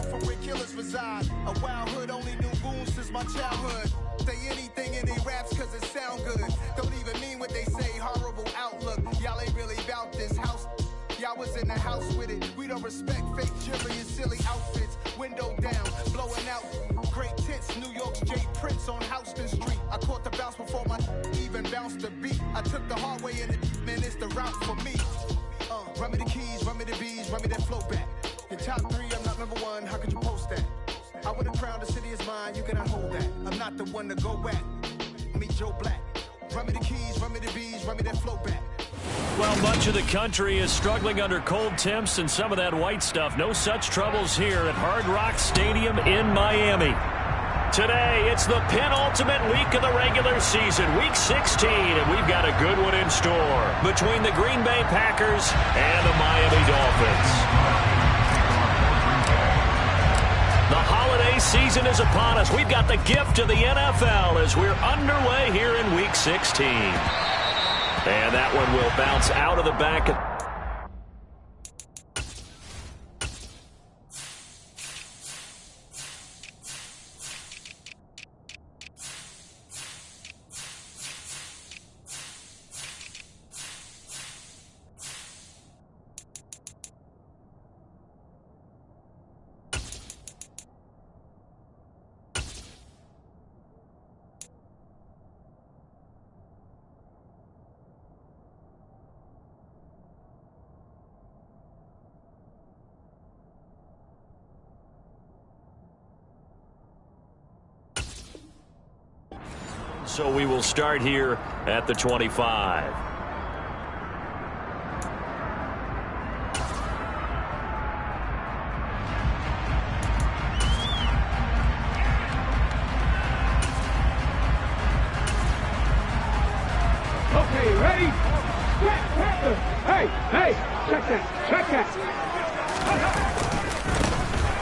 south from where killers reside. A wild hood, only knew goons since my childhood. Say anything in they raps cause it sound good. Don't even mean what they say, horrible outlook. Y'all ain't really about this house. Y'all was in the house with it. We don't respect fake jewelry and silly outfits. Window down, blowing out. Great tits, New York's J. Prince on Houston Street. I caught the bounce before my even bounced the beat. I took the hard way in it, man, it's the route for me. Run me the keys, run me the bees, run me that flow back. Your top 3, I'm not number 1, how could you post that? I would have crowned the city is mine, you cannot hold that. I'm not the one to go at. Meet Joe Black. Run me the keys, run me the bees, run me that flow back. Well, much of the country is struggling under cold temps and some of that white stuff. No such troubles here at Hard Rock Stadium in Miami. Today, it's the penultimate week of the regular season, Week 16, and we've got a good one in store between the Green Bay Packers and the Miami Dolphins. The holiday season is upon us. We've got the gift of the NFL as we're underway here in Week 16. And that one will bounce out of the back. So we will start here at the 25. Okay, ready? Hey, check that.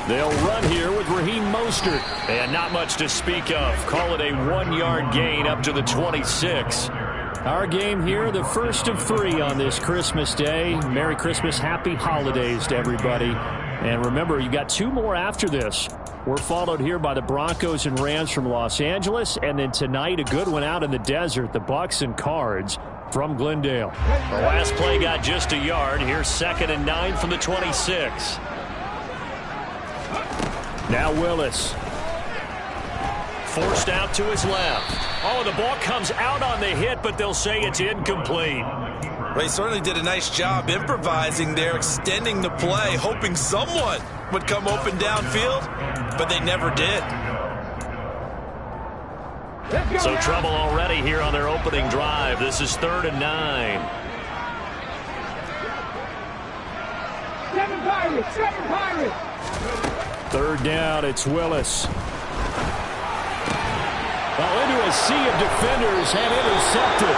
They'll run here with Raheem Mostert. And not much to speak of. Call it a 1-yard gain up to the 26. Our game here, the first of 3 on this Christmas Day. Merry Christmas, happy holidays to everybody. And remember, you got 2 more after this. We're followed here by the Broncos and Rams from Los Angeles. And then tonight, a good one out in the desert, the Bucks and Cards from Glendale. The last play got just a yard. Here's 2nd and 9 from the 26. Now Willis. Forced out to his left. Oh, the ball comes out on the hit, but they'll say it's incomplete. They certainly did a nice job improvising there, extending the play, hoping someone would come open downfield, but they never did. So trouble already here on their opening drive. This is 3rd and 9. 7 Pirates! 3rd down, it's Willis. Well, into a sea of defenders and intercepted.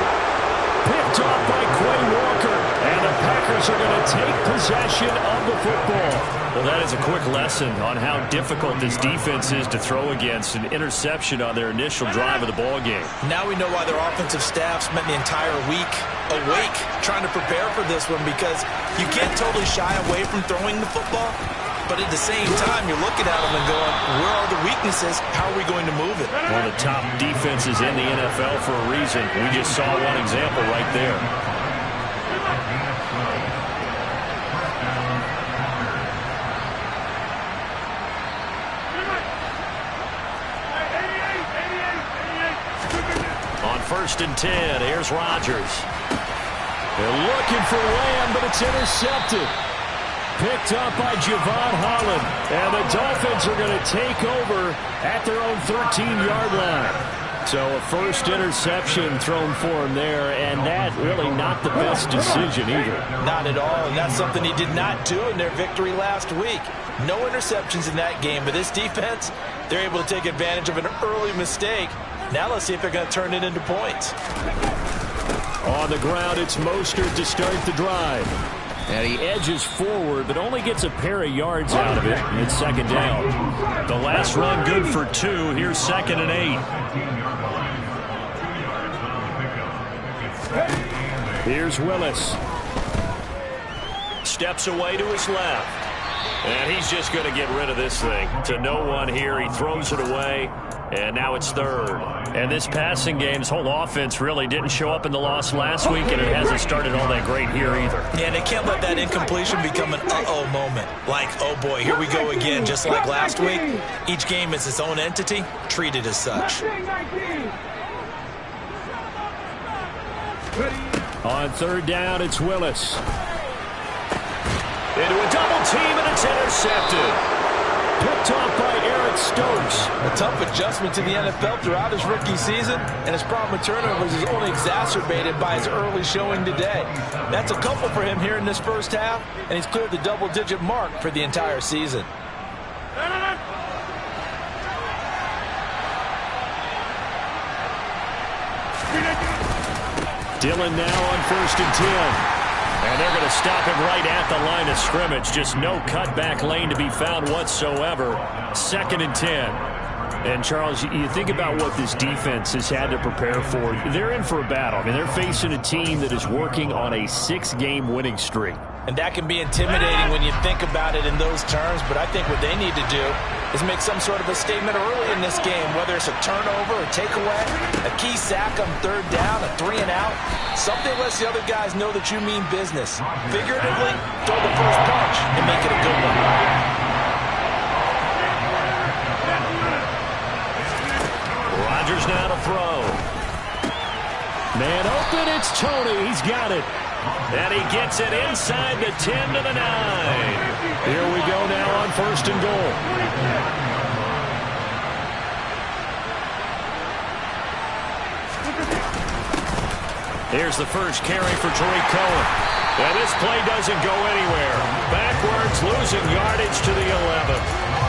Picked off by Quay Walker. And the Packers are going to take possession of the football. Well, that is a quick lesson on how difficult this defense is to throw against. An interception on their initial drive of the ball game. Now we know why their offensive staff spent the entire week awake trying to prepare for this one, because you can't totally shy away from throwing the football. But at the same time, you're looking at them and going, where are the weaknesses? How are we going to move it? One of the top defenses in the NFL for a reason. We just saw one example right there. On 1st and 10, here's Rodgers. They're looking for Lamb, but it's intercepted. Picked up by Javon Holland. And the Dolphins are going to take over at their own 13-yard line. So a first interception thrown for him there, and that really not the best decision either. Not at all, and that's something he did not do in their victory last week. No interceptions in that game, but this defense, they're able to take advantage of an early mistake. Now let's see if they're going to turn it into points. On the ground, it's Mostert to start the drive. And he edges forward, but only gets a pair of yards out of it. It's 2nd down. The last run good for 2. Here's 2nd and 8. Here's Willis. Steps away to his left. And he's just going to get rid of this thing. To no one here. He throws it away. And now it's third. And this passing game's whole offense really didn't show up in the loss last week, and it hasn't started all that great here either. Yeah, and they can't let that incompletion become an uh-oh moment. Like, oh boy, here we go again, just like last week. Each game is its own entity, treated as such. On third down, it's Willis. Into a double team, and it's intercepted. Picked off by Eric Stokes. A tough adjustment to the NFL throughout his rookie season, and his problem with turnovers is only exacerbated by his early showing today. That's a couple for him here in this first half, and he's cleared the double-digit mark for the entire season. Dillon now on 1st and 10. And they're going to stop him right at the line of scrimmage. Just no cutback lane to be found whatsoever. 2nd and 10. And, Charles, you think about what this defense has had to prepare for. They're in for a battle. I mean, they're facing a team that is working on a 6-game winning streak. And that can be intimidating when you think about it in those terms, but I think what they need to do is make some sort of a statement early in this game, whether it's a turnover, a takeaway, a key sack on 3rd down, a 3-and-out. Something lets the other guys know that you mean business. Figuratively, throw the first punch and make it a good one. Rodgers now to throw. Man open, it's Tony. He's got it. And he gets it inside the 10 to the 9. Here we go now on 1st and goal. Here's the first carry for Tariq Cohen. And this play doesn't go anywhere. Backwards, losing yardage to the 11.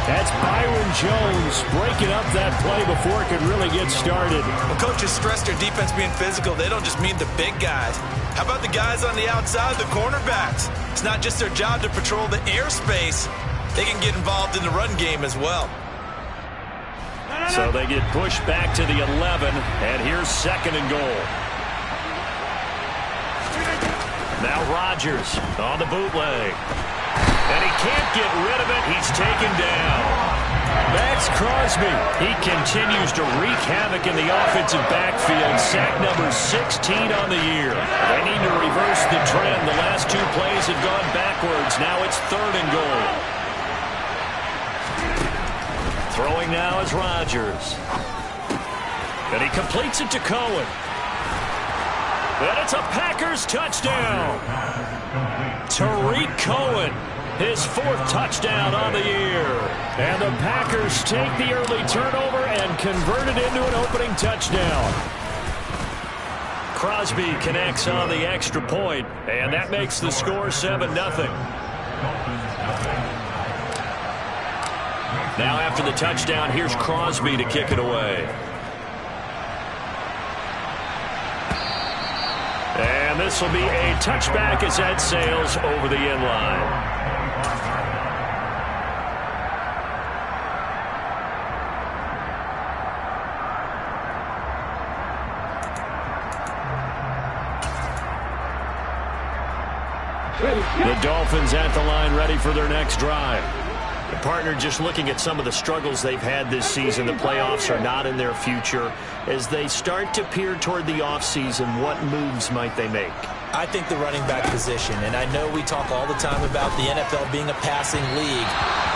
That's Byron Jones breaking up that play before it could really get started. When coaches stress their defense being physical, they don't just mean the big guys. How about the guys on the outside, the cornerbacks? It's not just their job to patrol the airspace. They can get involved in the run game as well. So they get pushed back to the 11, and here's 2nd and goal. Now Rodgers on the bootleg. And he can't get rid of it. He's taken down. Max Crosby. He continues to wreak havoc in the offensive backfield. Sack number 16 on the year. They need to reverse the trend. The last 2 plays have gone backwards. Now it's 3rd and goal. Throwing now is Rodgers. And he completes it to Cohen. And it's a Packers touchdown. Tariq Cohen, his 4th touchdown on the year. And the Packers take the early turnover and convert it into an opening touchdown. Crosby connects on the extra point, and that makes the score 7-0. Now after the touchdown, here's Crosby to kick it away. And this will be a touchback as that sails over the end line. The Dolphins at the line ready for their next drive. The partner, just looking at some of the struggles they've had this season, the playoffs are not in their future. As they start to peer toward the offseason, what moves might they make? I think the running back position, and I know we talk all the time about the NFL being a passing league,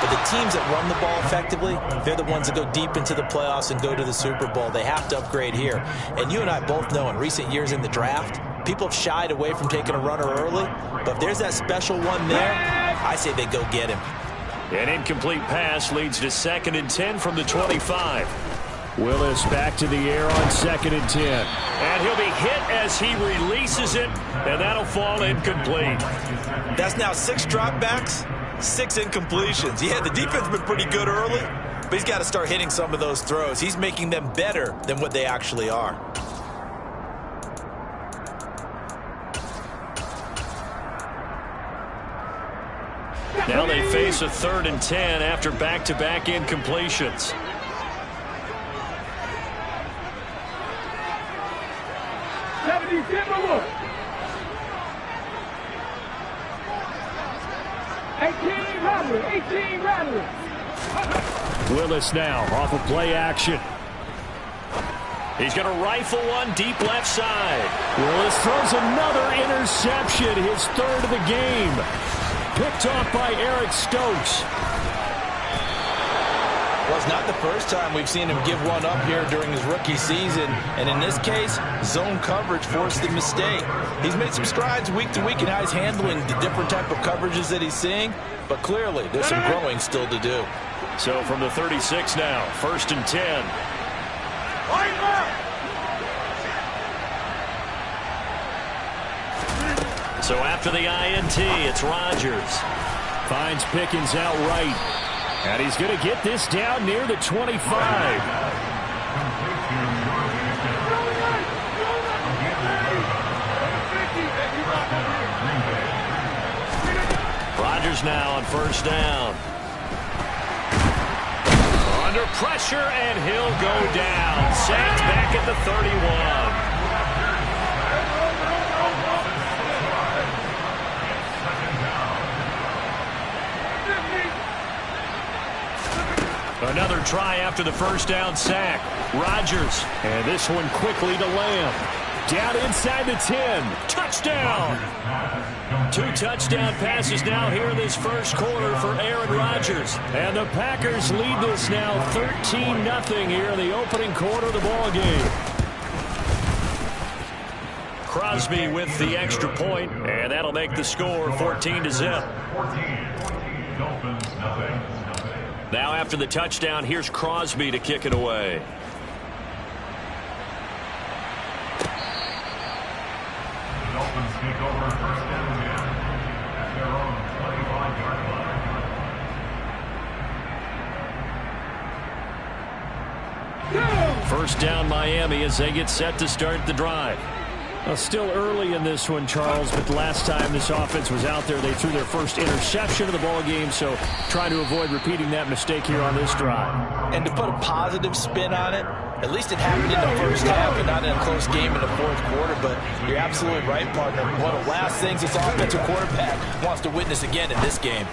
but the teams that run the ball effectively, they're the ones that go deep into the playoffs and go to the Super Bowl. They have to upgrade here. And you and I both know in recent years in the draft, people have shied away from taking a runner early, but if there's that special one there, I say they go get him. An incomplete pass leads to 2nd and 10 from the 25. Willis back to the air on 2nd and 10. And he'll be hit as he releases it, and that'll fall incomplete. That's now 6 dropbacks, 6 incompletions. Yeah, the defense has been pretty good early, but he's got to start hitting some of those throws. He's making them better than what they actually are. Now they face a 3rd and 10 after back-to-back incompletions. 18 Rattler, 18 Rattler. Willis now off of play action. He's going to rifle one deep left side. Willis throws another interception, his third of the game. Picked off by Eric Stokes. Well, it's not the first time we've seen him give one up here during his rookie season. And in this case, zone coverage forced the mistake. He's made some strides week to week in how he's handling the different type of coverages that he's seeing. But clearly, there's some growing still to do. So from the 36 now, 1st and 10. So after the INT, it's Rodgers. Finds Pickens out right. And he's going to get this down near the 25. Rodgers now on 1st down. Under pressure, and he'll go down. Sacked back at the 31. Another try after the 1st down sack. Rodgers, and this one quickly to Lamb. Down inside the 10. Touchdown! 2 touchdown passes now here in this first quarter for Aaron Rodgers. And the Packers lead this now 13-0 here in the opening quarter of the ball game. Crosby with the extra point, and that'll make the score 14-0. Now after the touchdown, here's Crosby to kick it away. The Dolphins take over 1st and 10 at their own 25-yard line. 1st down Miami as they get set to start the drive. Well, still early in this one, Charles, but the last time this offense was out there, they threw their first interception of the ball game, so try to avoid repeating that mistake here on this drive. And to put a positive spin on it, at least it happened in the 1st half and not in a close game in the 4th quarter, but you're absolutely right, partner. One of the last things this offensive quarterback wants to witness again in this game.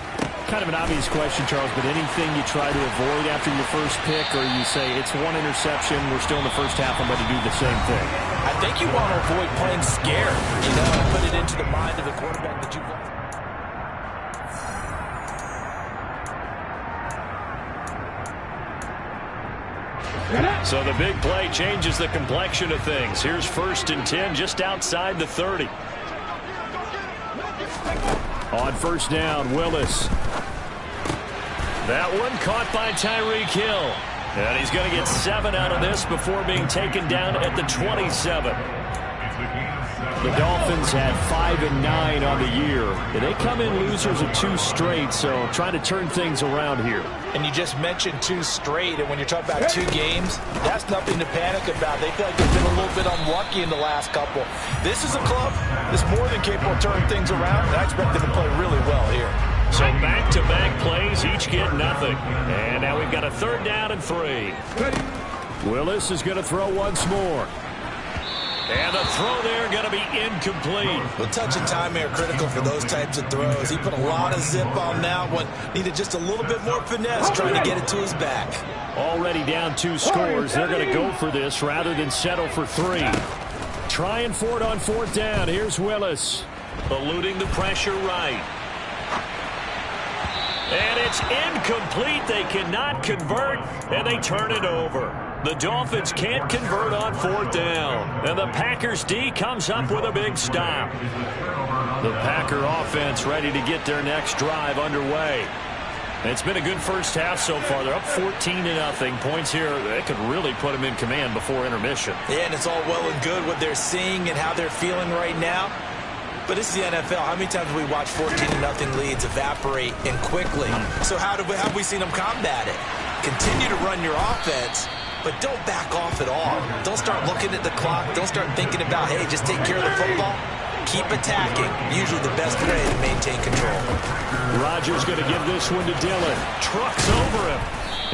Kind of an obvious question, Charles, but anything you try to avoid after your first pick, or you say it's one interception, we're still in the 1st half, I'm going to do the same thing? I think you want to avoid playing scared, and put it into the mind of the quarterback that you've got. So the big play changes the complexion of things. Here's 1st and 10 just outside the 30. On 1st down, Willis. That one caught by Tyreek Hill. And he's going to get 7 out of this before being taken down at the 27. The Dolphins had 5-9 on the year. And they come in losers of 2 straight, so trying to turn things around here. And you just mentioned 2 straight, and when you're talking about 2 games, that's nothing to panic about. They feel like they've been a little bit unlucky in the last couple. This is a club that's more than capable of turning things around, and I expect them to play really well here. So back-to-back plays, each get nothing. And now we've got a 3rd down and 3. Willis is going to throw once more. And the throw there going to be incomplete. Well, touch and timing are critical for those types of throws. He put a lot of zip on that one. Needed just a little bit more finesse trying to get it to his back. Already down 2 scores. They're going to go for this rather than settle for 3. Trying for it on 4th down. Here's Willis. Eluding the pressure right. And it's incomplete. They cannot convert, and they turn it over. The Dolphins can't convert on 4th down. And the Packers D comes up with a big stop. The Packer offense ready to get their next drive underway. It's been a good first half so far. They're up 14-0. Points here, they could really put them in command before intermission. Yeah, and it's all well and good what they're seeing and how they're feeling right now. But this is the NFL. How many times have we watched 14-0 leads evaporate and quickly? So how have we seen them combat it? Continue to run your offense, but don't back off at all. Don't start looking at the clock. Don't start thinking about, hey, just take care of the football. Keep attacking. Usually the best way to maintain control. Rodgers going to give this one to Dillon. Trucks over him.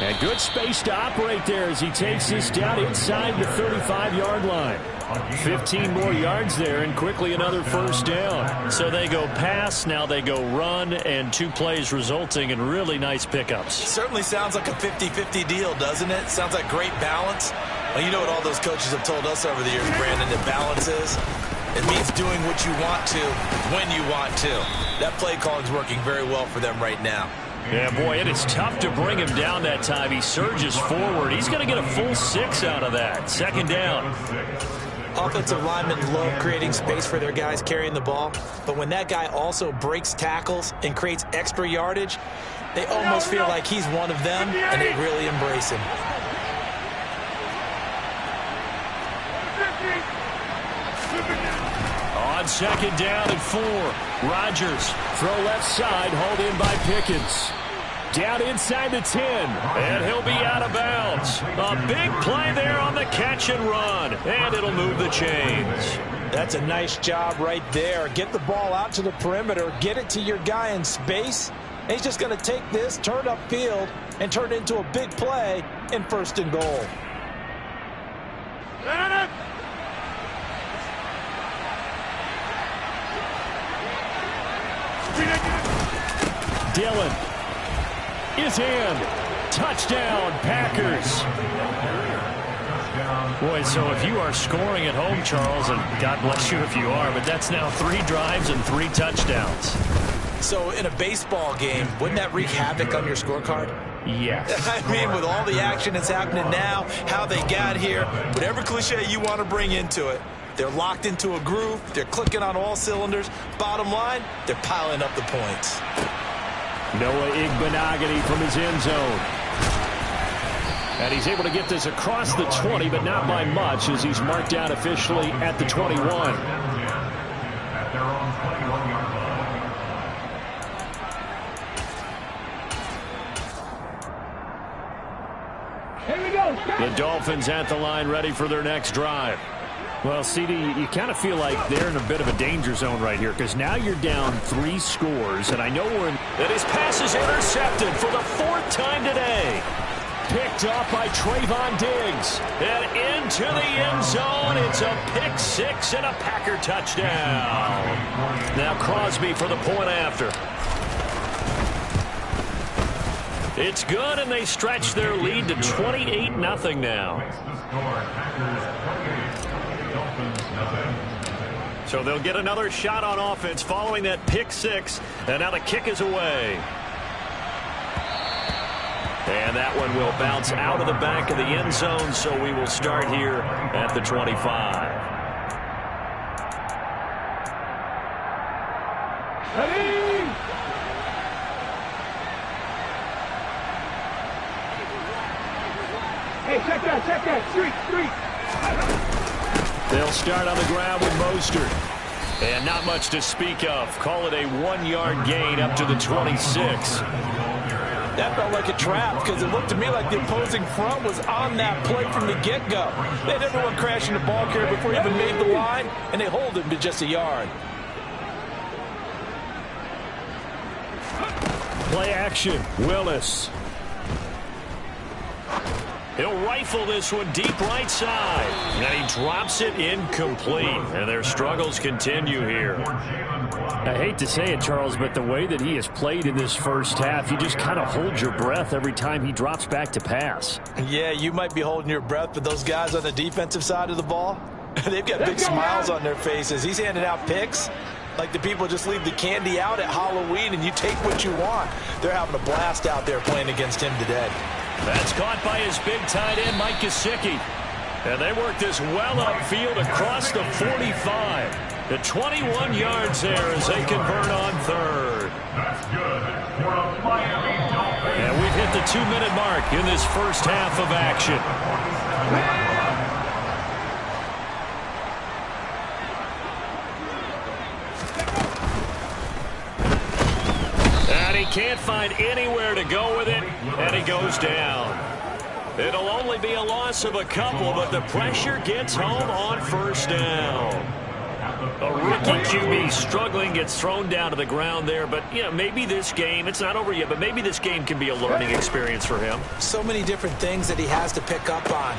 And good space to operate there as he takes this down inside the 35-yard line. 15 more yards there and quickly another first down. So they go pass, now they go run, and 2 plays resulting in really nice pickups. Certainly sounds like a 50-50 deal, doesn't it? Sounds like great balance. Well, you know what all those coaches have told us over the years, Brandon, that balance is? It means doing what you want to when you want to. That play calling is working very well for them right now. Yeah, boy, it is tough to bring him down that time. He surges forward. He's going to get a full 6 out of that. Second down. Offensive linemen love creating space for their guys carrying the ball, but when that guy also breaks tackles and creates extra yardage, they almost feel like he's one of them, and they really embrace him. On second down and 4. Rodgers, throw left side, hauled in by Pickens. Down inside the 10, and he'll be out of bounds. A big play there on the catch and run, and it'll move the chains. That's a nice job right there. Get the ball out to the perimeter, get it to your guy in space. And he's just going to take this, turn upfield, and turn it into a big play in 1st and goal. Dillon is in. Touchdown, Packers. Boy, so if you are scoring at home, Charles, and God bless you if you are, but that's now 3 drives and 3 touchdowns. So in a baseball game, wouldn't that wreak havoc on your scorecard? Yes. I mean, with all the action that's happening now, how they got here, whatever cliche you want to bring into it, they're locked into a groove. They're clicking on all cylinders. Bottom line, they're piling up the points. Noah Igbenogany from his end zone. And he's able to get this across the 20, but not by much as he's marked down officially at the 21. At their own 21-yard line. Here we go. The Dolphins at the line ready for their next drive. Well, CD, you kind of feel like they're in a bit of a danger zone right here because now you're down 3 scores, and I know we're in. And his pass is intercepted for the 4th time today. Picked off by Trayvon Diggs. And into the end zone. It's a pick 6 and a Packer touchdown. Now Crosby for the point after. It's good, and they stretch their lead to 28-0 now. So they'll get another shot on offense following that pick 6, and now the kick is away. And that one will bounce out of the back of the end zone, so we will start here at the 25. Ready? Hey, check that. Street. They'll start on the ground with Mostert. And not much to speak of. Call it a 1-yard gain up to the 26. That felt like a trap because it looked to me like the opposing front was on that play from the get-go. They had everyone crashing the ball carrier before he even made the line, and they hold him to just a yard. Play action. Willis. He'll rifle this one deep right side. And he drops it incomplete. And their struggles continue here. I hate to say it, Charles, but the way that he has played in this first half, you just kind of hold your breath every time he drops back to pass. Yeah, you might be holding your breath, but those guys on the defensive side of the ball, they've got big smiles on their faces. He's handing out picks like the people just leave the candy out at Halloween and you take what you want. They're having a blast out there playing against him today. That's caught by his big tight end, Mike Gesicki. And they work this well upfield across the 45. The 21 yards there as they convert on 3rd. That's good for the Miami Dolphins. And we've hit the 2-minute mark in this first half of action. And he can't find anywhere to go with it, and he goes down. It'll only be a loss of a couple, but the pressure gets home on 1st down. A rookie QB struggling, gets thrown down to the ground there. But, you know, maybe this game, it's not over yet, but maybe this game can be a learning experience for him. So many different things that he has to pick up on.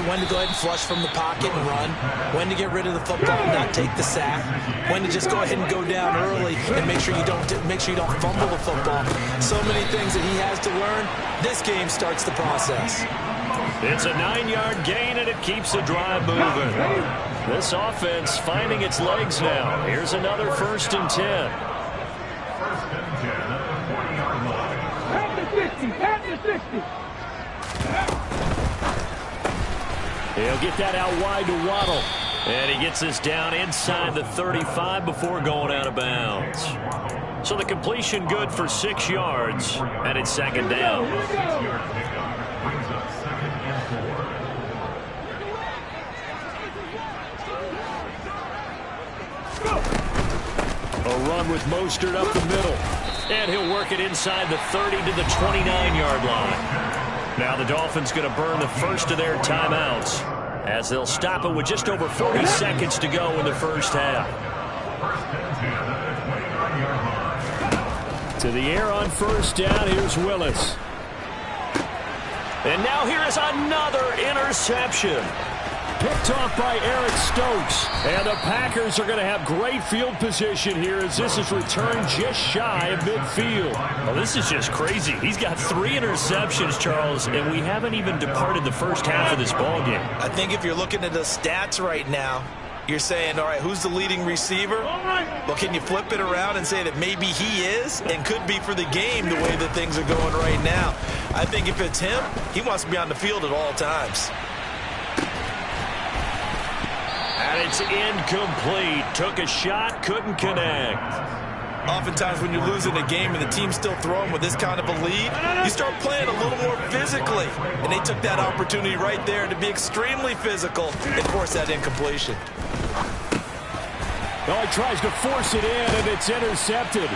When to go ahead and flush from the pocket and run. When to get rid of the football and not take the sack. When to just go ahead and go down early and make sure you don't fumble the football. So many things that he has to learn. This game starts the process. It's a 9-yard gain, and it keeps the drive moving. This offense finding its legs now. Here's another 1st and 10. 1st and 10 at the 40-yard line. At the 60, at the 60. He'll get that out wide to Waddle. And he gets this down inside the 35 before going out of bounds. So the completion good for 6 yards, and it's 2nd down. 6-yard pickup brings up 2nd and 4. A run with Mostert up the middle. And he'll work it inside the 30 to the 29-yard line. Now the Dolphins going to burn the first of their timeouts as they'll stop it with just over 40 seconds to go in the first half. 1st and 10 at the 29-yard line. To the air on 1st down, here's Willis. And now here is another interception. Picked off by Eric Stokes. And the Packers are going to have great field position here as this is returned just shy of midfield. Well, this is just crazy. He's got 3 interceptions, Charles, and we haven't even departed the first half of this ballgame. I think if you're looking at the stats right now, you're saying, all right, who's the leading receiver? Well, can you flip it around and say that maybe he is and could be for the game the way that things are going right now? I think if it's him, he wants to be on the field at all times. And it's incomplete. Took a shot, couldn't connect. Oftentimes when you're losing a game and the team's still throwing with this kind of a lead, you start playing a little more physically. And they took that opportunity right there to be extremely physical and force that incompletion. Oh, he tries to force it in, and it's intercepted.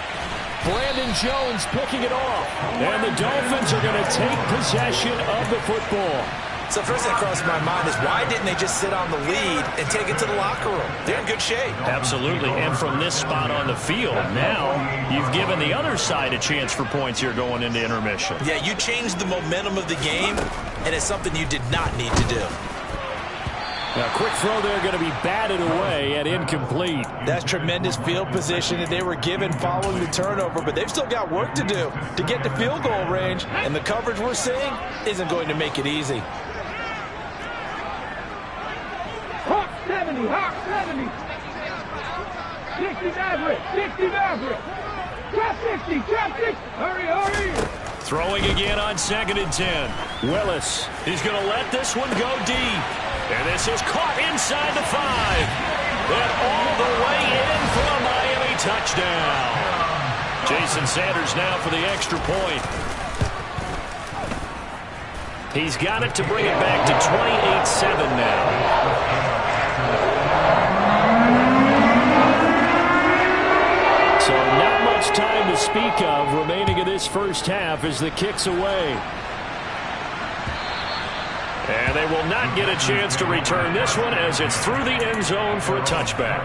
Brandon Jones picking it off. And the Dolphins are going to take possession of the football. So first thing that crossed my mind is why didn't they just sit on the lead and take it to the locker room? They're in good shape. Absolutely, and from this spot on the field, now you've given the other side a chance for points here going into intermission. Yeah, you changed the momentum of the game, and it's something you did not need to do. Now, quick throw there going to be batted away and incomplete. That's tremendous field position that they were given following the turnover, but they've still got work to do to get to field goal range, and the coverage we're seeing isn't going to make it easy. Hawk 70, Hawk 70. 60 Maverick, 60 Maverick. Trap 60, trap 60. Hurry, hurry. Throwing again on 2nd and 10. Willis is going to let this one go deep. And this is caught inside the 5. And all the way in for a Miami touchdown. Jason Sanders now for the extra point. He's got it to bring it back to 28-7 now. So not much time to speak of remaining in this first half as the kick's away. And they will not get a chance to return this one as it's through the end zone for a touchback.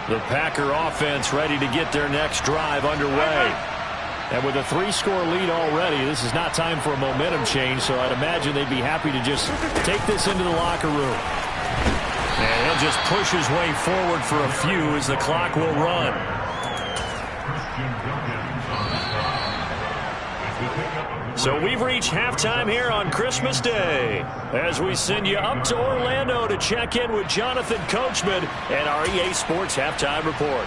The Packer offense ready to get their next drive underway. And with a 3-score lead already, this is not time for a momentum change, so I'd imagine they'd be happy to just take this into the locker room. And he'll just push his way forward for a few as the clock will run. So we've reached halftime here on Christmas Day as we send you up to Orlando to check in with Jonathan Coachman and our EA Sports Halftime Report.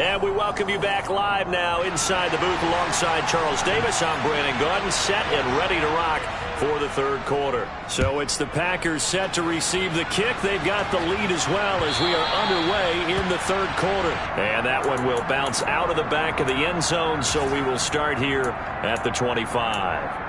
And we welcome you back live now inside the booth alongside Charles Davis. I'm Brandon Gaudin, set and ready to rock for the third quarter. So it's the Packers set to receive the kick. They've got the lead as well as we are underway in the third quarter. And that one will bounce out of the back of the end zone, so we will start here at the 25.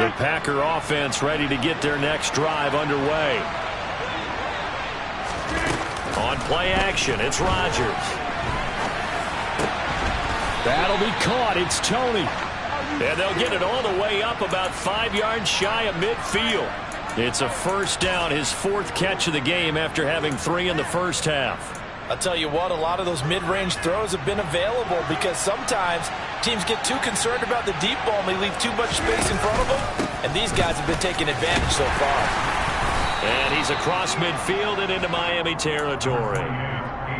The Packer offense ready to get their next drive underway. On play action, it's Rodgers. That'll be caught. It's Toney. And they'll get it all the way up about 5 yards shy of midfield. It's a first down, his 4th catch of the game after having 3 in the first half. I'll tell you what, a lot of those mid-range throws have been available because sometimes teams get too concerned about the deep ball and they leave too much space in front of them. And these guys have been taking advantage so far. And he's across midfield and into Miami territory.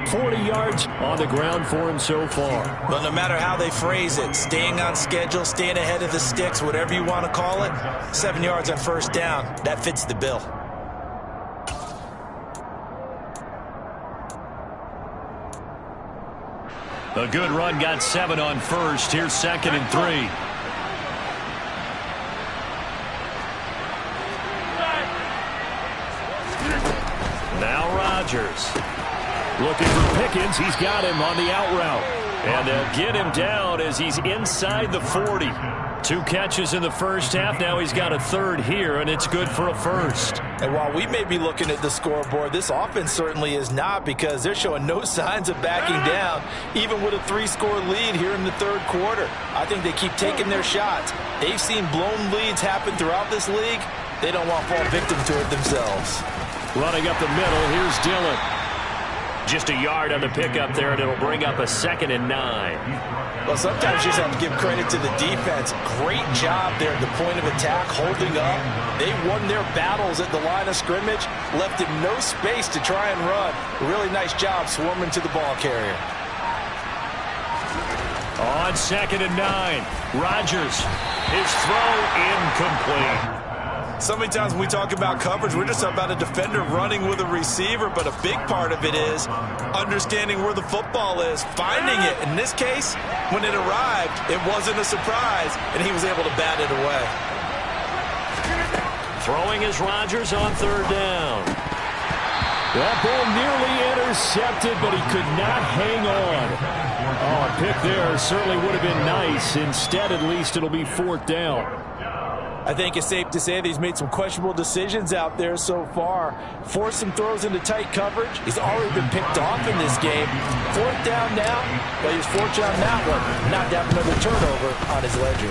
40 yards on the ground for him so far. But no matter how they phrase it, staying on schedule, staying ahead of the sticks, whatever you want to call it, 7 yards on first down, that fits the bill. A good run got 7 on first. Here's 2nd and 3. Now Rodgers. Looking for Pickens. He's got him on the out route. And they'll get him down as he's inside the 40. 2 catches in the first half. Now he's got a 3rd here, and it's good for a first. And while we may be looking at the scoreboard, this offense certainly is not, because they're showing no signs of backing down, even with a 3-score lead here in the 3rd quarter. I think they keep taking their shots. They've seen blown leads happen throughout this league. They don't want to fall victim to it themselves. Running up the middle, here's Dillon. Just a yard on the pickup there, and it'll bring up a 2nd and 9. Well, sometimes you just have to give credit to the defense. Great job there at the point of attack, holding up. They won their battles at the line of scrimmage, left him no space to try and run. A really nice job swarming to the ball carrier. On 2nd and 9, Rodgers. His throw incomplete. So many times when we talk about coverage, we're just about a defender running with a receiver, but a big part of it is understanding where the football is, finding it. In this case, when it arrived, it wasn't a surprise, and he was able to bat it away. Throwing is Rodgers on 3rd down. That ball nearly intercepted, but he could not hang on. Oh, a pick there certainly would have been nice. Instead, at least, it'll be 4th down. I think it's safe to say that he's made some questionable decisions out there so far. Forced some throws into tight coverage. He's already been picked off in this game. 4th down now, but he was fortunate on that one, not to have another turnover on his ledger.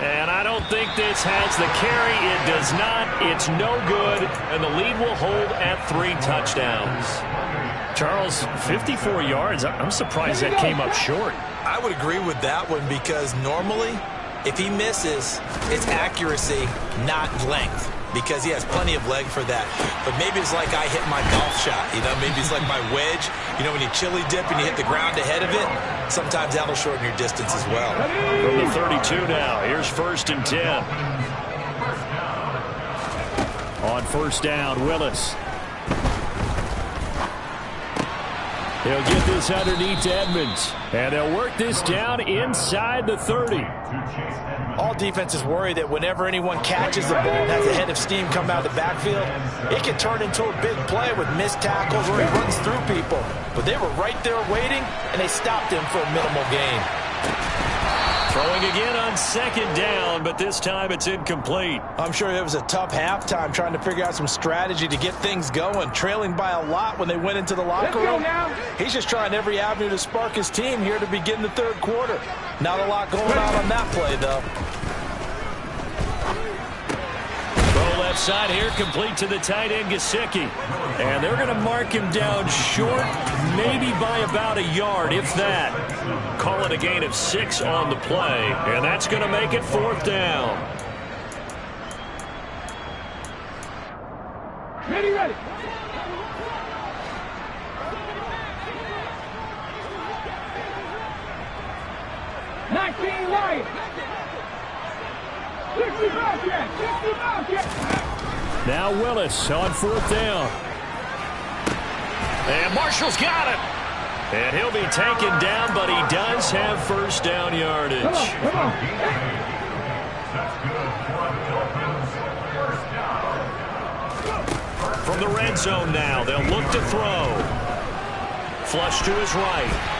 And I don't think this has the carry. It does not. It's no good, and the lead will hold at 3 touchdowns. Charles, 54 yards. I'm surprised that came up short. I would agree with that one, because normally, if he misses, it's accuracy, not length, because he has plenty of leg for that. But maybe it's like I hit my golf shot, maybe it's like my wedge. When you chili dip and you hit the ground ahead of it, sometimes that'll shorten your distance as well. From the 32 now, here's 1st and 10. On 1st down, Willis. He'll get this underneath to Edmonds. And they'll work this down inside the 30. All defenses worry that whenever anyone catches the ball and has a head of steam come out of the backfield, it can turn into a big play with missed tackles where he runs through people. But they were right there waiting, and they stopped him for a minimal gain. Throwing again on 2nd down, but this time it's incomplete. I'm sure it was a tough halftime trying to figure out some strategy to get things going, trailing by a lot when they went into the locker room. He's just trying every avenue to spark his team here to begin the 3rd quarter. Not a lot going on that play, though. Throw left side here, complete to the tight end, Gesicki. And they're going to mark him down short, maybe by about a yard, if that. Call it a gain of 6 on the play, and that's going to make it 4th down. Ready. 19 Lions. 60 Bobcats. Now Willis on 4th down. And Marshall's got it. And he'll be taken down, but he does have 1st down yardage. Come on. That's good for Dolphins. 1st down. From the red zone now, they'll look to throw. Flush to his right.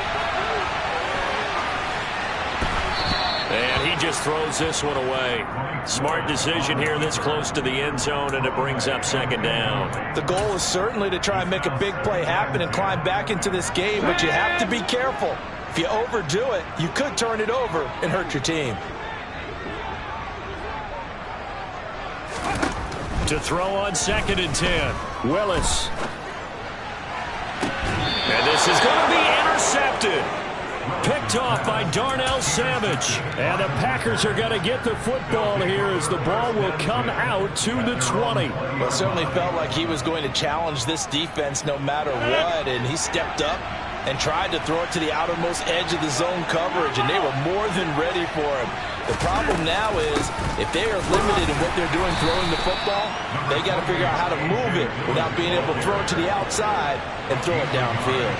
And he he just throws this one away. Smart decision here this close to the end zone, and it brings up second down. The goal is certainly to try and make a big play happen and climb back into this game, but you have to be careful. If you overdo it, you could turn it over and hurt your team. To throw on 2nd and 10. Willis. And this is going to be intercepted. Picked off by Darnell Savage. And the Packers are going to get the football here as the ball will come out to the 20. Well, it certainly felt like he was going to challenge this defense no matter what, and he stepped up and tried to throw it to the outermost edge of the zone coverage, and they were more than ready for him. The problem now is if they are limited in what they're doing throwing the football, they got to figure out how to move it without being able to throw it to the outside and throw it downfield.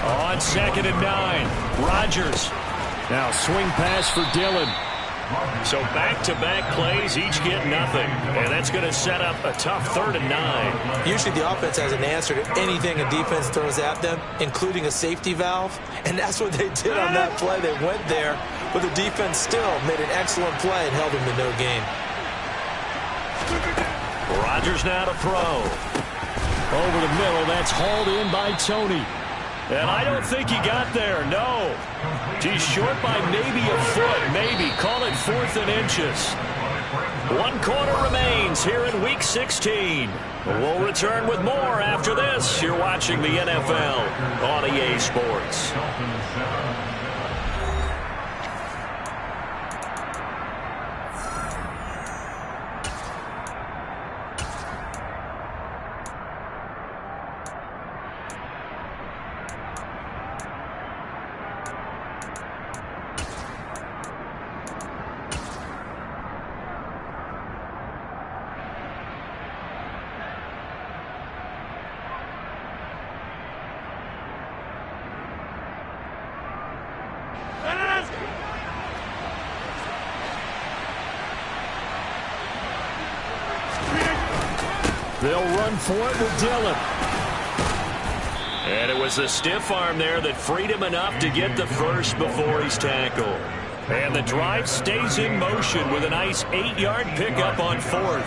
On 2nd and 9, Rodgers. Now swing pass for Dillon. So back-to-back plays, each get nothing. And that's going to set up a tough 3rd and 9. Usually the offense has an answer to anything a defense throws at them, including a safety valve. And that's what they did on that play. They went there, but the defense still made an excellent play and held them to no gain. Rodgers now to throw. Over the middle, that's hauled in by Tony. And I don't think he got there, no. He's short by maybe a foot, maybe. Call it 4th and inches. 1 quarter remains here in Week 16. We'll return with more after this. You're watching the NFL on EA Sports. They'll run for it with Dillon. And it was the stiff arm there that freed him enough to get the first before he's tackled. And the drive stays in motion with a nice 8-yard pickup on 4th.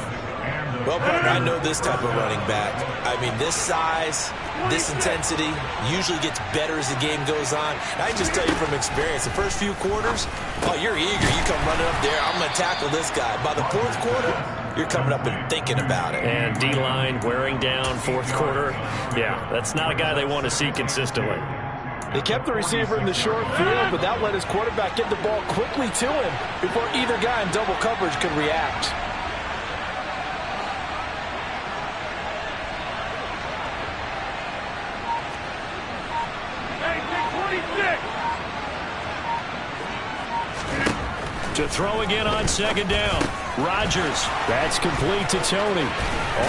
Well, partner, I know this type of running back. I mean, this size, this intensity usually gets better as the game goes on. And I can just tell you from experience, the first few quarters, oh, you're eager. You come running up there, I'm going to tackle this guy. By the 4th quarter, you're coming up and thinking about it. And D-line wearing down 4th quarter. Yeah, that's not a guy they want to see consistently. They kept the receiver in the short field, but that let his quarterback get the ball quickly to him before either guy in double coverage could react. To throw again on 2nd down. Rodgers. That's complete to Tony.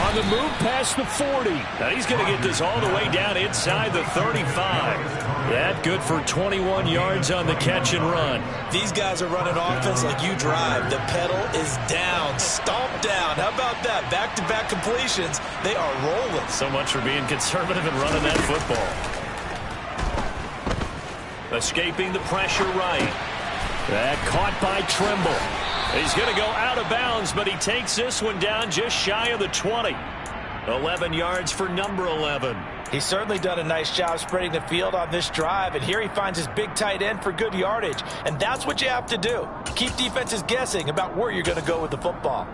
On the move past the 40. Now he's going to get this all the way down inside the 35. That good for 21 yards on the catch and run. These guys are running offense like you drive. The pedal is down, stomped down. How about that? Back-to-back completions. They are rolling. So much for being conservative and running that football. Escaping the pressure right. That caught by Trimble. He's going to go out of bounds, but he takes this one down just shy of the 20. 11 yards for number 11. He's certainly done a nice job spreading the field on this drive, and here he finds his big tight end for good yardage. And that's what you have to do. Keep defenses guessing about where you're going to go with the football.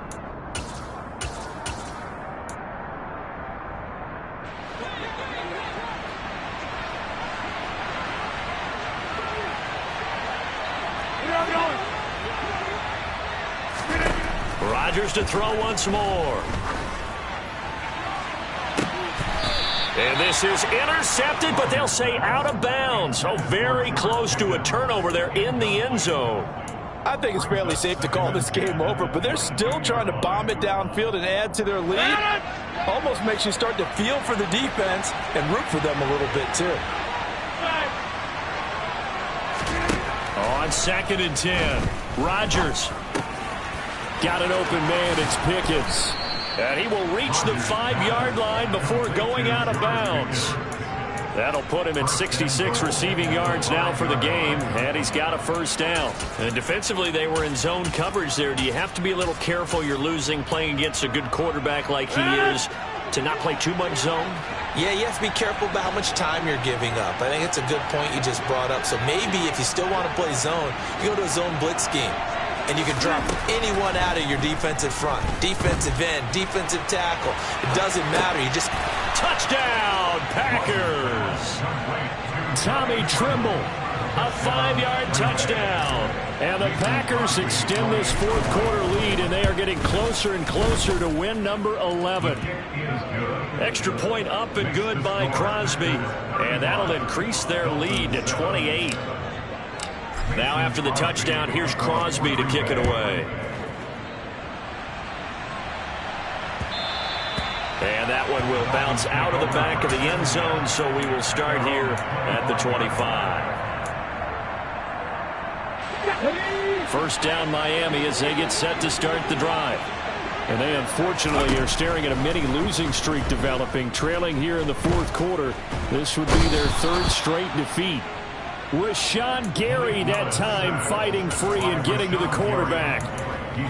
Rodgers to throw once more. And this is intercepted, but they'll say out of bounds. So very close to a turnover there in the end zone. I think it's fairly safe to call this game over, but they're still trying to bomb it downfield and add to their lead. Almost makes you start to feel for the defense and root for them a little bit too. On 2nd and 10, Rodgers. Got an open man, it's Pickens. And he will reach the 5-yard line before going out of bounds. That'll put him at 66 receiving yards now for the game, and he's got a first down. And defensively, they were in zone coverage there. Do you have to be a little careful you're losing playing against a good quarterback like he is to not play too much zone? Yeah, you have to be careful about how much time you're giving up. I think it's a good point you just brought up. So maybe if you still want to play zone, you go to a zone blitz scheme. And you can drop anyone out of your defensive front. Defensive end, defensive tackle. It doesn't matter. You just... Touchdown, Packers! Tommy Tremble, a 5-yard touchdown. And the Packers extend this fourth quarter lead, and they are getting closer and closer to win number 11. Extra point up and good by Crosby, and that'll increase their lead to 28. Now after the touchdown, here's Crosby to kick it away. And that one will bounce out of the back of the end zone, so we will start here at the 25. First down Miami as they get set to start the drive. And they unfortunately are staring at a mini losing streak developing, trailing here in the fourth quarter. This would be their third straight defeat. Rashawn Gary that time fighting free and getting to the quarterback.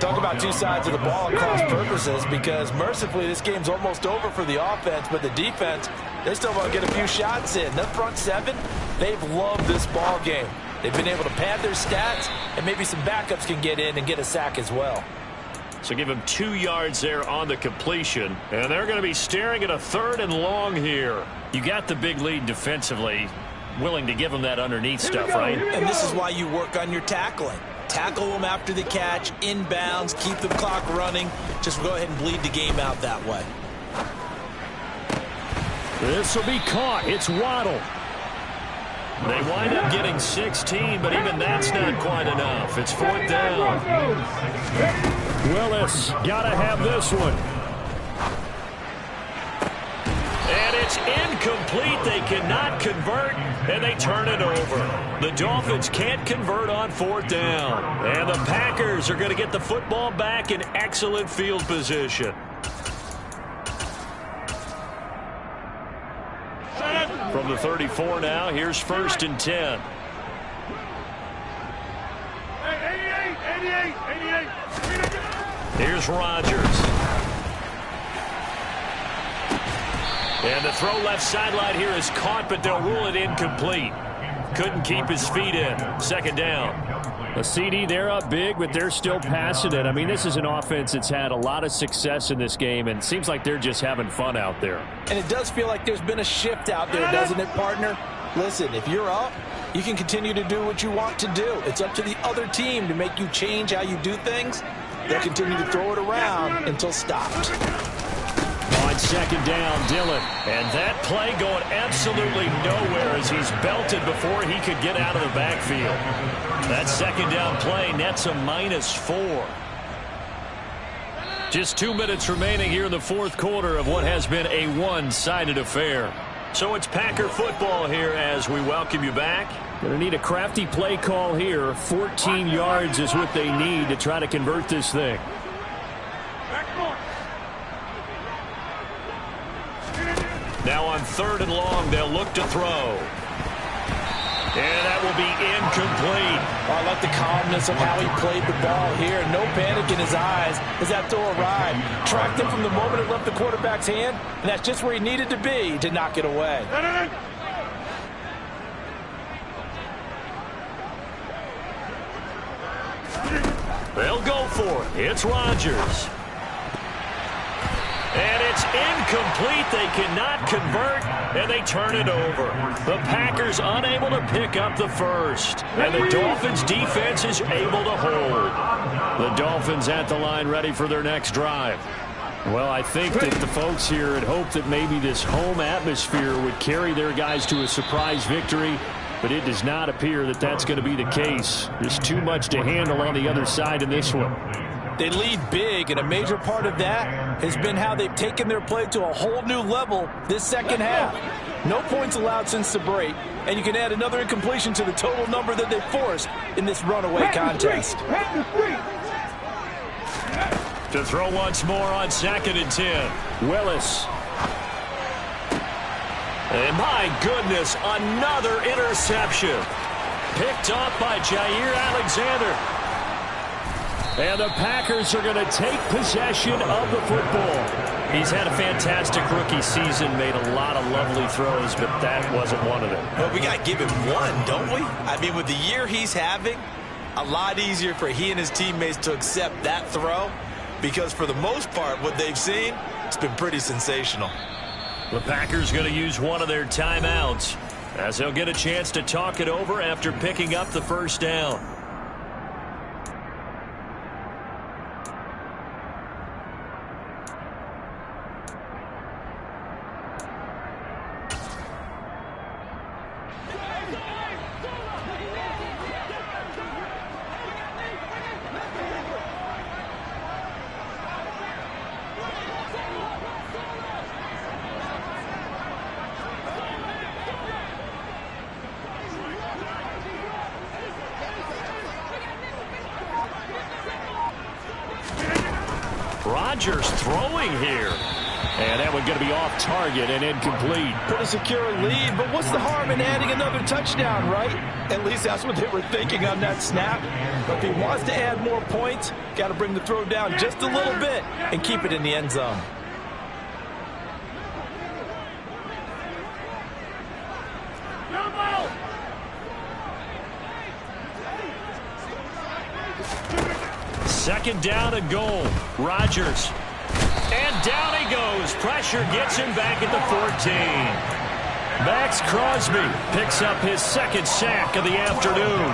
Talk about two sides of the ball at cross purposes, because mercifully this game's almost over for the offense, but the defense, they still want to get a few shots in. The front seven, they've loved this ball game. They've been able to pad their stats, and maybe some backups can get in and get a sack as well. So give him 2 yards there on the completion, and they're going to be staring at a 3rd and long here. You got the big lead defensively, willing to give them that underneath stuff, right? And this is why you work on your tackling. Tackle them after the catch, inbounds, keep the clock running. Just go ahead and bleed the game out that way. This will be caught. It's Waddle. They wind up getting 16, but even that's not quite enough. It's 4th down. Willis got to have this one. And it's incomplete. They cannot convert, and they turn it over. The Dolphins can't convert on 4th down. And the Packers are going to get the football back in excellent field position. From the 34 now, here's 1st and 10. 88. Here's Rodgers. And the throw left sideline here is caught, but they'll rule it incomplete. Couldn't keep his feet in. 2nd down. A CD, they're up big, but they're still passing it. I mean, this is an offense that's had a lot of success in this game, and it seems like they're just having fun out there. And it does feel like there's been a shift out there, doesn't it, partner? Listen, if you're up, you can continue to do what you want to do. It's up to the other team to make you change how you do things. They'll continue to throw it around until stopped. On 2nd down, Dillon. And that play going absolutely nowhere as he's belted before he could get out of the backfield. That 2nd down play nets a -4. Just 2 minutes remaining here in the fourth quarter of what has been a one-sided affair. So it's Packer football here as we welcome you back. Going to need a crafty play call here. 14 yards is what they need to try to convert this thing. Now on 3rd and long, they'll look to throw. And that will be incomplete. I like the calmness of how he played the ball here. No panic in his eyes as that throw arrived. Tracked him from the moment it left the quarterback's hand, and that's just where he needed to be to knock it away. They'll go for it. It's Rodgers. And it's incomplete. They cannot convert, and they turn it over. The Packers unable to pick up the first, and the Dolphins' defense is able to hold. The Dolphins at the line ready for their next drive. Well, I think that the folks here had hoped that maybe this home atmosphere would carry their guys to a surprise victory, but it does not appear that that's going to be the case. There's too much to handle on the other side in this one. They lead big, and a major part of that has been how they've taken their play to a whole new level this second half. No points allowed since the break, and you can add another incompletion to the total number that they forced in this runaway contest. To throw once more on 2nd and 10. Willis. And my goodness, another interception. Picked off by Jair Alexander. And the Packers are going to take possession of the football. He's had a fantastic rookie season, made a lot of lovely throws, but that wasn't one of them. Well, we got to give him one, don't we? I mean, with the year he's having, a lot easier for he and his teammates to accept that throw, because for the most part, what they've seen, it's been pretty sensational. The Packers going to use one of their timeouts as they'll get a chance to talk it over after picking up the first down. Rodgers throwing here. And that one going to be off target and incomplete. Pretty secure lead, but what's the harm in adding another touchdown, right? At least that's what they were thinking on that snap. But if he wants to add more points, got to bring the throw down just a little bit and keep it in the end zone. Second down and goal. Rodgers. And down he goes. Pressure gets him back at the 14. Max Crosby picks up his second sack of the afternoon.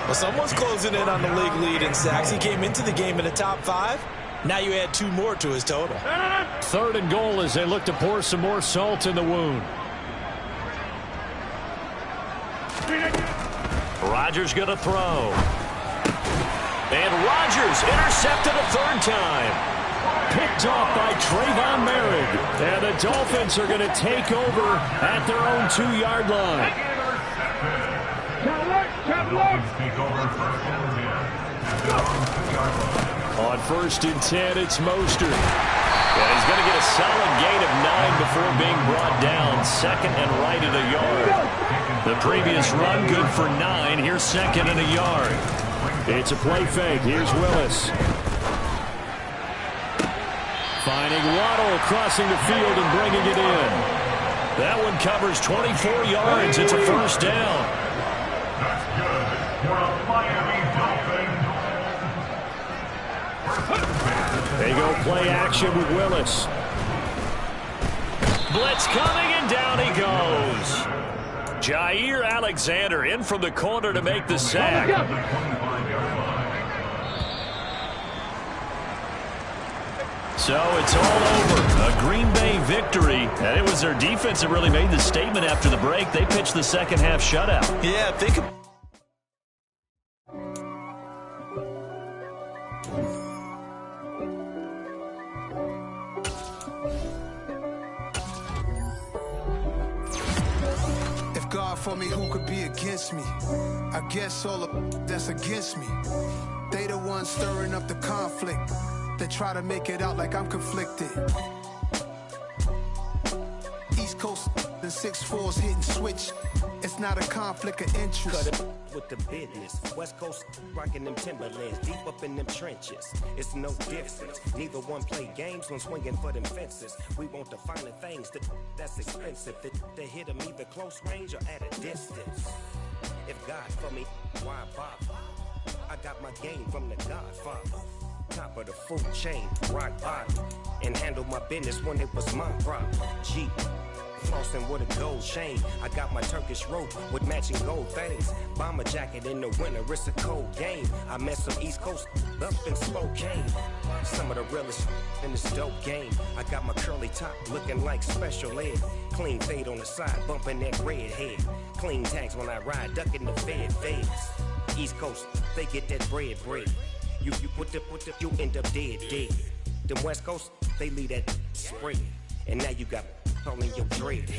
Well, someone's closing in on the league lead in sacks. He came into the game in the top 5. Now you add 2 more to his total. Third and goal as they look to pour some more salt in the wound. Rodgers going to throw. And Rodgers intercepted a third time. Picked off by Trayvon Merritt. And the Dolphins are going to take over at their own 2-yard line. On 1st and 10, it's Mostert. And he's going to get a solid gain of 9 before being brought down. Second and right at a yard. The previous run good for 9. Here's second and a yard. It's a play fake. Here's Willis. Finding Waddle crossing the field and bringing it in. That one covers 24 yards. It's a first down. That's good for a Miami Dolphins. They go play action with Willis. Blitz coming, and down he goes. Jair Alexander in from the corner to make the sack. So it's all over. A Green Bay victory. And it was their defense that really made the statement after the break. They pitched the second half shutout. Yeah, think of... If God for me, who could be against me? I guess all of that's against me. They the ones stirring up the conflict. They try to make it out like I'm conflicted. East Coast and 6'4's hitting switch. It's not a conflict of interest. Cut it with the business. West Coast rocking them Timberlands, deep up in them trenches. It's no difference. Neither one play games when swinging for them fences. We want the finer things that's expensive. They hit them either close range or at a distance. If God for me, why bother? I got my game from the Godfather. Top of the food chain, rock bottom, and handle my business when it was my problem. Jeep, flossing with a gold chain. I got my Turkish rope with matching gold things. Bomber jacket in the winter, it's a cold game. I met some East Coast up in Spokane. Some of the realest in this dope game. I got my curly top looking like special ed. Clean fade on the side, bumping that red head. Clean tags when I ride, ducking the feds. East Coast, they get that bread. You put the, you end up dead. Them West Coast, they leave that spread. And now you got all in your dread.